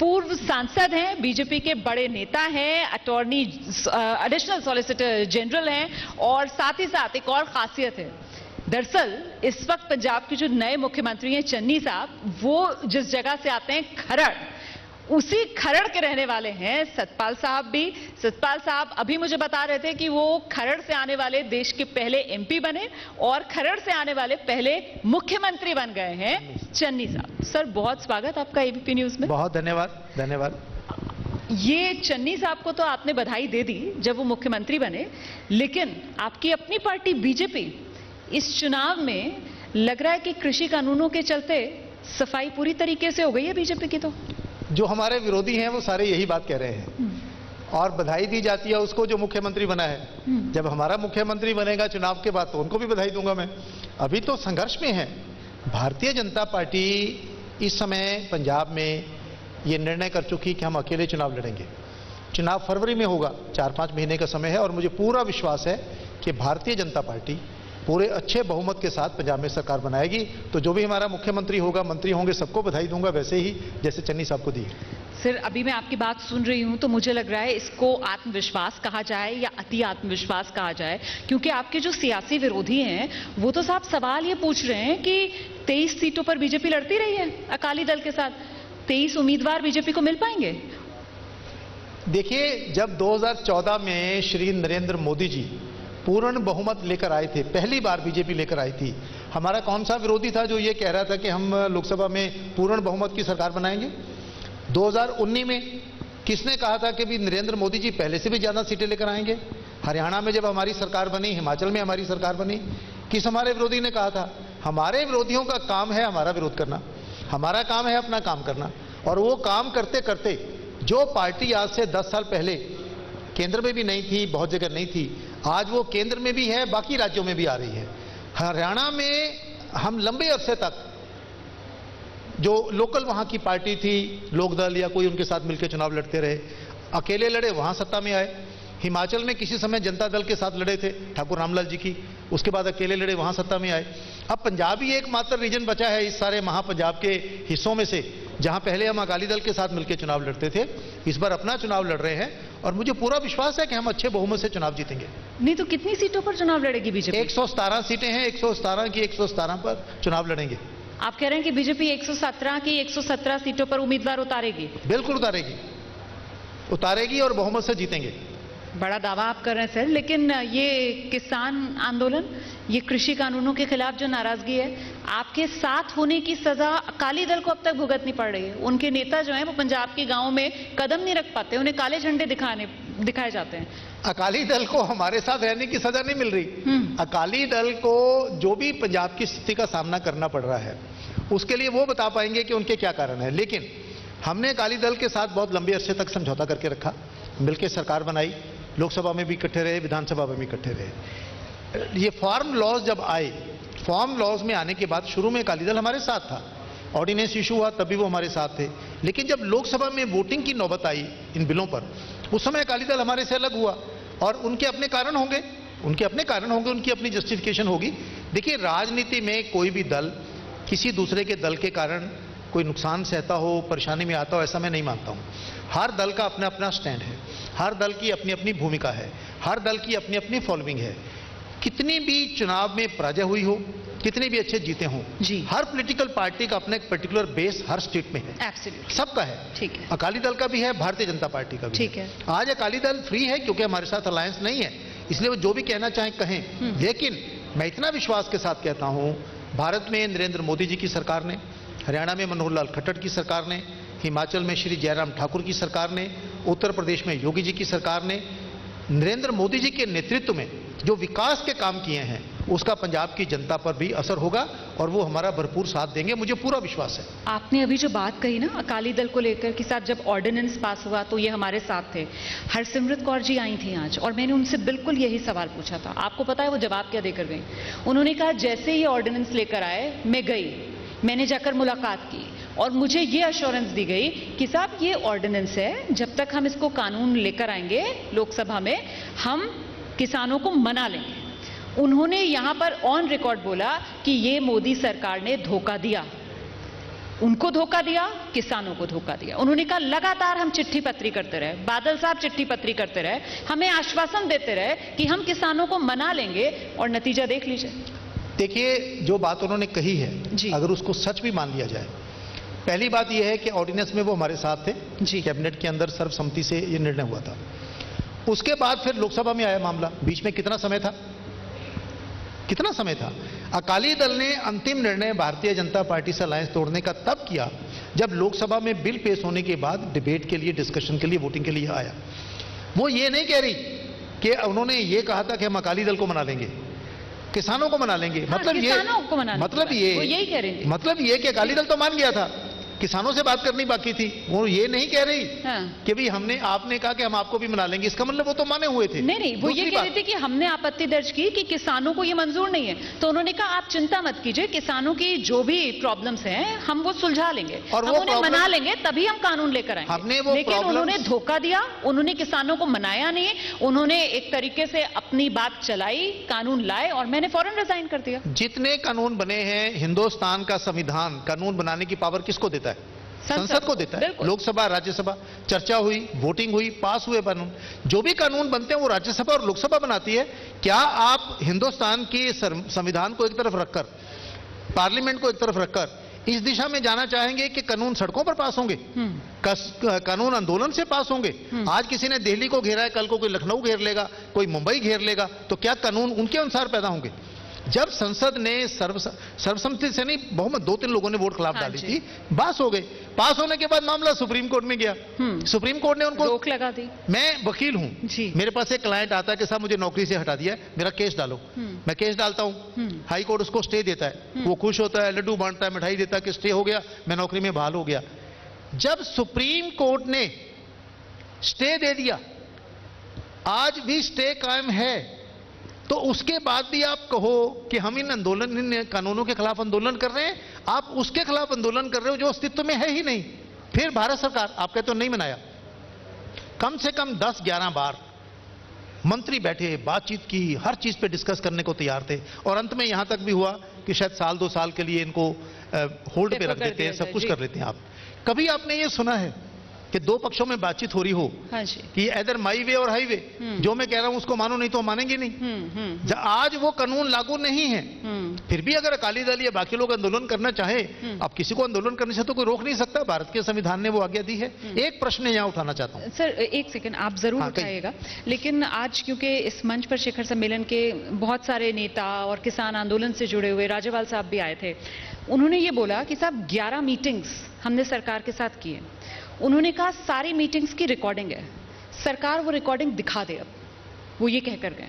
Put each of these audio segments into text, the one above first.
पूर्व सांसद हैं, बीजेपी के बड़े नेता हैं, अटॉर्नी एडिशनल सॉलिसिटर जनरल हैं और साथ ही साथ एक और खासियत है। दरअसल इस वक्त पंजाब के जो नए मुख्यमंत्री हैं चन्नी साहब, वो जिस जगह से आते हैं खरड़, उसी खरड़ के रहने वाले हैं सतपाल साहब भी। सतपाल साहब अभी मुझे बता रहे थे कि वो खरड़ से आने वाले देश के पहले एमपी बने और खरड़ से आने वाले पहले मुख्यमंत्री बन गए हैं चन्नी साहब। सर बहुत स्वागत आपका एबीपी न्यूज में। बहुत धन्यवाद। धन्यवाद। ये चन्नी साहब को तो आपने बधाई दे दी जब वो मुख्यमंत्री बने, लेकिन आपकी अपनी पार्टी बीजेपी इस चुनाव में लग रहा है कि कृषि कानूनों के चलते सफाई पूरी तरीके से हो गई है बीजेपी की। तो जो हमारे विरोधी हैं वो सारे यही बात कह रहे हैं और बधाई दी जाती है उसको जो मुख्यमंत्री बना है। जब हमारा मुख्यमंत्री बनेगा चुनाव के बाद तो उनको भी बधाई दूंगा मैं। अभी तो संघर्ष में है भारतीय जनता पार्टी। इस समय पंजाब में ये निर्णय कर चुकी कि हम अकेले चुनाव लड़ेंगे। चुनाव फरवरी में होगा, 4-5 महीने का समय है और मुझे पूरा विश्वास है कि भारतीय जनता पार्टी पूरे अच्छे बहुमत के साथ पंजाब में सरकार बनाएगी। तो जो भी हमारा मुख्यमंत्री होगा, मंत्री होंगे, सबको बधाई दूंगा वैसे ही जैसे चन्नी साहब को दी। सर अभी मैं आपकी बात सुन रही हूं तो मुझे लग रहा है इसको आत्मविश्वास कहा जाए या अति आत्मविश्वास कहा जाए, क्योंकि आपके जो सियासी विरोधी हैं वो तो साहब सवाल ये पूछ रहे हैं कि 23 सीटों पर बीजेपी लड़ती रही है अकाली दल के साथ, 23 उम्मीदवार बीजेपी को मिल पाएंगे? देखिए, जब 2014 में श्री नरेंद्र मोदी जी पूर्ण बहुमत लेकर आए थे, पहली बार बीजेपी लेकर आई थी, हमारा कौन सा विरोधी था जो ये कह रहा था कि हम लोकसभा में पूर्ण बहुमत की सरकार बनाएंगे? 2019 में किसने कहा था कि भी नरेंद्र मोदी जी पहले से भी ज्यादा सीटें लेकर आएंगे? हरियाणा में जब हमारी सरकार बनी, हिमाचल में हमारी सरकार बनी, किस हमारे विरोधी ने कहा था? हमारे विरोधियों का काम है हमारा विरोध करना, हमारा काम है अपना काम करना। और वो काम करते करते जो पार्टी आज से 10 साल पहले केंद्र में भी नहीं थी, बहुत जगह नहीं थी, आज वो केंद्र में भी है, बाकी राज्यों में भी आ रही है। हरियाणा में हम लंबे अरसे तक जो लोकल वहां की पार्टी थी, लोकदल या कोई उनके साथ मिलकर चुनाव लड़ते रहे, अकेले लड़े, वहां सत्ता में आए। हिमाचल में किसी समय जनता दल के साथ लड़े थे, ठाकुर रामलाल जी की, उसके बाद अकेले लड़े, वहां सत्ता में आए। अब पंजाब ही एकमात्र रीजन बचा है इस सारे महापंजाब के हिस्सों में से जहां पहले हम अकाली दल के साथ मिलकर चुनाव लड़ते थे। इस बार अपना चुनाव लड़ रहे हैं और मुझे पूरा विश्वास है कि हम अच्छे बहुमत से चुनाव जीतेंगे। नहीं तो कितनी सीटों पर चुनाव लड़ेगी बीजेपी? 117 सीटें हैं, 117 की 117 पर चुनाव लड़ेंगे। आप कह रहे हैं कि बीजेपी 117 की 117 सीटों पर उम्मीदवार उतारेगी? बिल्कुल उतारेगी, उतारेगी और बहुमत से जीतेंगे। बड़ा दावा आप कर रहे हैं सर, लेकिन ये किसान आंदोलन, ये कृषि कानूनों के खिलाफ जो नाराजगी है, आपके साथ होने की सजा अकाली दल को अब तक भुगतनी पड़ रही है। उनके नेता जो हैं वो पंजाब के गांवों में कदम नहीं रख पाते, उन्हें काले झंडे दिखाए जाते हैं। अकाली दल को हमारे साथ रहने की सजा नहीं मिल रही। अकाली दल को जो भी पंजाब की स्थिति का सामना करना पड़ रहा है उसके लिए वो बता पाएंगे कि उनके क्या कारण है। लेकिन हमने अकाली दल के साथ बहुत लंबे अरसे तक समझौता करके रखा, मिलकर सरकार बनाई, लोकसभा में भी इकट्ठे रहे, विधानसभा में भी इकट्ठे रहे। ये फार्म लॉज जब आए, फार्म लॉज में आने के बाद शुरू में अकाली दल हमारे साथ था, ऑर्डिनेंस इशू हुआ तभी वो हमारे साथ थे। लेकिन जब लोकसभा में वोटिंग की नौबत आई इन बिलों पर, उस समय अकाली दल हमारे से अलग हुआ और उनके अपने कारण होंगे, उनके अपनी जस्टिफिकेशन होगी। देखिए, राजनीति में कोई भी दल किसी दूसरे के दल के कारण कोई नुकसान सहता हो, परेशानी में आता हो, ऐसा मैं नहीं मानता हूं। हर दल का अपना अपना स्टैंड है, हर दल की अपनी अपनी भूमिका है, हर दल की अपनी अपनी फॉलोइंग है। कितनी भी चुनाव में पराजय हुई हो, कितने भी अच्छे जीते हों, हर पॉलिटिकल पार्टी का अपना एक पर्टिकुलर बेस हर स्टेट में है, सबका है। ठीक है, अकाली दल का भी है, भारतीय जनता पार्टी का भी। ठीक है। आज अकाली दल फ्री है क्योंकि हमारे साथ अलायंस नहीं है, इसलिए वो जो भी कहना चाहें कहें। लेकिन मैं इतना विश्वास के साथ कहता हूं, भारत में नरेंद्र मोदी जी की सरकार ने, हरियाणा में मनोहर लाल खट्टर की सरकार ने, हिमाचल में श्री जयराम ठाकुर की सरकार ने, उत्तर प्रदेश में योगी जी की सरकार ने, नरेंद्र मोदी जी के नेतृत्व में जो विकास के काम किए हैं उसका पंजाब की जनता पर भी असर होगा और वो हमारा भरपूर साथ देंगे, मुझे पूरा विश्वास है। आपने अभी जो बात कही ना अकाली दल को लेकर कि साहब जब ऑर्डिनेंस पास हुआ तो ये हमारे साथ थे, हरसिमरत कौर जी आई थी आज और मैंने उनसे बिल्कुल यही सवाल पूछा था। आपको पता है वो जवाब क्या देकर गई? उन्होंने कहा जैसे ये ऑर्डिनेंस लेकर आए मैं गई, मैंने जाकर मुलाकात की और मुझे ये अश्योरेंस दी गई कि साहब ये ऑर्डिनेंस है, जब तक हम इसको कानून लेकर आएंगे लोकसभा में हम किसानों को मना लेंगे। उन्होंने यहां पर ऑन रिकॉर्ड बोला कि ये मोदी सरकार ने धोखा दिया। उनको धोखा दिया, किसानों को धोखा दिया। उन्होंने कहा लगातार हम चिट्ठी पत्री करते रहे, बादल साहब चिट्ठी पत्री करते रहे, हमें आश्वासन देते रहे कि हम किसानों को मना लेंगे, और नतीजा देख लीजिए। देखिए, जो बात उन्होंने कही है, जी। अगर उसको सच भी मान लिया जाए, पहली बात यह है कि ऑर्डिनेंस में वो हमारे साथ थे जी। कैबिनेट के अंदर सर्वसम्मति से ये निर्णय हुआ था। उसके बाद फिर लोकसभा में आया मामला, बीच में कितना समय था, कितना समय था। अकाली दल ने अंतिम निर्णय भारतीय जनता पार्टी से अलायंस तोड़ने का तब किया जब लोकसभा में बिल पेश होने के बाद डिबेट के लिए, डिस्कशन के लिए, वोटिंग के लिए आया। वो ये नहीं कह रही कि उन्होंने ये कहा था कि हम अकाली दल को मना लेंगे, किसानों को मना लेंगे। हाँ, मतलब किसानों को मनाने मतलब की बात, ये वो यही कह रही थी। मतलब ये कि अकाली दल तो मान गया था, किसानों से बात करनी बाकी थी। वो ये नहीं कह रही हाँ। कि भाई आपने कहा कि हम आपको भी मना लेंगे, इसका मतलब वो तो माने हुए थे। नहीं, वो ये कह रही थी कि हमने आपत्ति दर्ज की कि किसानों को ये मंजूर नहीं है, तो उन्होंने कहा आप चिंता मत कीजिए, किसानों की जो भी प्रॉब्लम्स हैं हम वो सुलझा लेंगे, और हम वो उन्हें मना लेंगे, तभी हम कानून लेकर हमने आएंगे। वो लेकिन उन्होंने धोखा दिया, उन्होंने किसानों को मनाया नहीं, उन्होंने एक तरीके से अपनी बात चलाई, कानून लाए, और मैंने फौरन रिजाइन कर दिया। जितने कानून बने हैं, हिंदुस्तान का संविधान कानून बनाने की पावर किसको देता है? संसद को देता है। लोकसभा, राज्यसभा, चर्चा हुई, वोटिंग हुई, पास हुए कानून। जो भी कानून बनते हैं वो राज्यसभा और लोकसभा बनाती है। क्या आप हिंदुस्तान के संविधान को एक तरफ रखकर, पार्लियामेंट को एक तरफ रखकर इस दिशा में जाना चाहेंगे कि कानून सड़कों पर पास होंगे, कानून आंदोलन से पास होंगे? आज किसी ने दिल्ली को घेरा है, कल को कोई लखनऊ घेर लेगा, कोई मुंबई घेर लेगा, तो क्या कानून उनके अनुसार पैदा होंगे? जब संसद ने सर्वसम्मति से नहीं, बहुमत 2-3 लोगों ने वोट खिलाफ डाली थी, पास हो गए। पास होने के बाद मामला सुप्रीम कोर्ट में गया, सुप्रीम कोर्ट ने उनको रोक लगा दी। मैं वकील हूं, मेरे पास एक क्लाइंट आता है कि साहब मुझे नौकरी से हटा दिया है, मेरा केस डालो। मैं केस डालता हूं, हाई कोर्ट उसको स्टे देता है, वो खुश होता है, लड्डू बांटता है, मिठाई देता है कि स्टे हो गया, मैं नौकरी में बहाल हो गया। जब सुप्रीम कोर्ट ने स्टे दे दिया, आज भी स्टे कायम है, तो उसके बाद भी आप कहो कि हम इन कानूनों के खिलाफ आंदोलन कर रहे हैं। आप उसके खिलाफ आंदोलन कर रहे हो जो अस्तित्व में है ही नहीं। फिर भारत सरकार, आप कहते हो नहीं मनाया, कम से कम 10-11 बार मंत्री बैठे, बातचीत की, हर चीज पे डिस्कस करने को तैयार थे, और अंत में यहां तक भी हुआ कि शायद 1-2 साल के लिए इनको होल्ड पे रख देते हैं, सब कुछ कर लेते हैं। आप कभी आपने ये सुना है कि दो पक्षों में बातचीत हो रही हो, हाँ जी, कि इधर माई वे और हाईवे, जो मैं कह रहा हूं उसको मानो, नहीं तो मानेंगे नहीं। आज वो कानून लागू नहीं है, फिर भी अगर अकाली दल या बाकी लोग आंदोलन करना चाहे, अब किसी को आंदोलन करने से तो कोई रोक नहीं सकता, भारत के संविधान ने वो आज्ञा दी है। एक प्रश्न यहां उठाना चाहता हूं सर, एक सेकंड आप जरूर उठाइएगा, लेकिन आज क्योंकि इस मंच पर शिखर सम्मेलन के बहुत सारे नेता और किसान आंदोलन से जुड़े हुए राज्यपाल साहब भी आए थे, उन्होंने ये बोला कि साहब 11 मीटिंग्स हमने सरकार के साथ की है। उन्होंने कहा सारी मीटिंग्स की रिकॉर्डिंग है, सरकार वो रिकॉर्डिंग दिखा दे। अब वो ये कहकर गए,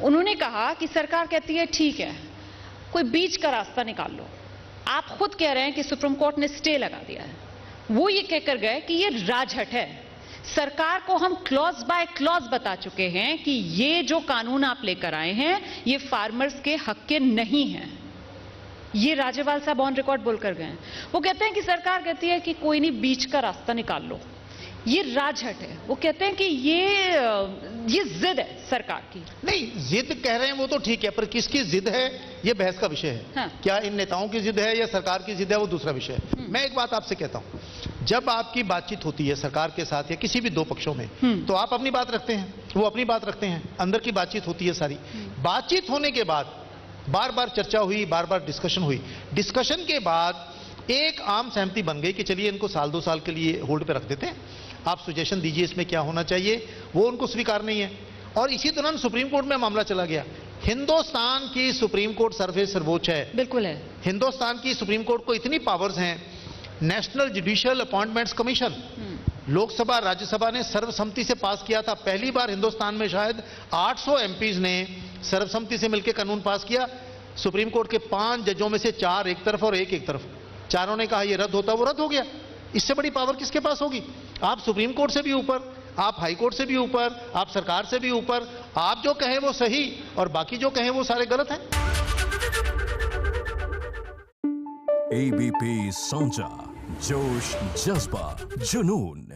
उन्होंने कहा कि सरकार कहती है ठीक है, कोई बीच का रास्ता निकाल लो। आप खुद कह रहे हैं कि सुप्रीम कोर्ट ने स्टे लगा दिया है। वो ये कहकर गए कि ये राजहट है, सरकार को हम क्लॉज बाय क्लॉज बता चुके हैं कि ये जो कानून आप लेकर आए हैं ये फार्मर्स के हक के नहीं हैं। ये राज्यपाल साहब ऑन रिकॉर्ड बोलकर गए हैं। वो कहते हैं कि सरकार कहती है कि कोई नहीं, बीच का रास्ता निकाल लो, ये राजहट है। वो कहते हैं कि ये जिद है सरकार की। नहीं, जिद कह रहे हैं वो तो ठीक है, पर किसकी जिद है ये बहस का विषय है। हाँ। क्या इन नेताओं की जिद है या सरकार की जिद है, वो दूसरा विषय है। मैं एक बात आपसे कहता हूं, जब आपकी बातचीत होती है सरकार के साथ या किसी भी दो पक्षों में, तो आप अपनी बात रखते हैं, वो अपनी बात रखते हैं, अंदर की बातचीत होती है सारी। बातचीत होने के बाद बार बार चर्चा हुई, बार बार डिस्कशन हुई, डिस्कशन के बाद एक आम सहमति बन गई कि चलिए इनको 1-2 साल के लिए होल्ड पे रख देते हैं, आप सुजेशन दीजिए इसमें क्या होना चाहिए। वो उनको स्वीकार नहीं है, और इसी दौरान सुप्रीम कोर्ट में मामला चला गया। हिंदुस्तान की सुप्रीम कोर्ट सर्वोच्च है, बिल्कुल है। हिंदुस्तान की सुप्रीम कोर्ट को इतनी पावर्स हैं, national judicial appointments commission, Lok Sabha Rajya Sabha ने सर्वसम्मति से पास किया था। पहली बार हिंदुस्तान में शायद 800 एमपीज ने सर्वसम्मति से मिलकर कानून पास किया। सुप्रीम कोर्ट के 5 जजों में से 4 एक तरफ और एक तरफ, चारों ने कहा यह रद्द होता, वो रद्द हो गया। इससे बड़ी पावर किसके पास होगी? आप सुप्रीम कोर्ट से भी ऊपर, आप हाई कोर्ट से भी ऊपर, आप सरकार से भी ऊपर। आप जो कहें वो सही और बाकी जो कहें वो सारे गलत हैं। ABP Sonja, जोश, जज्बा, जुनून।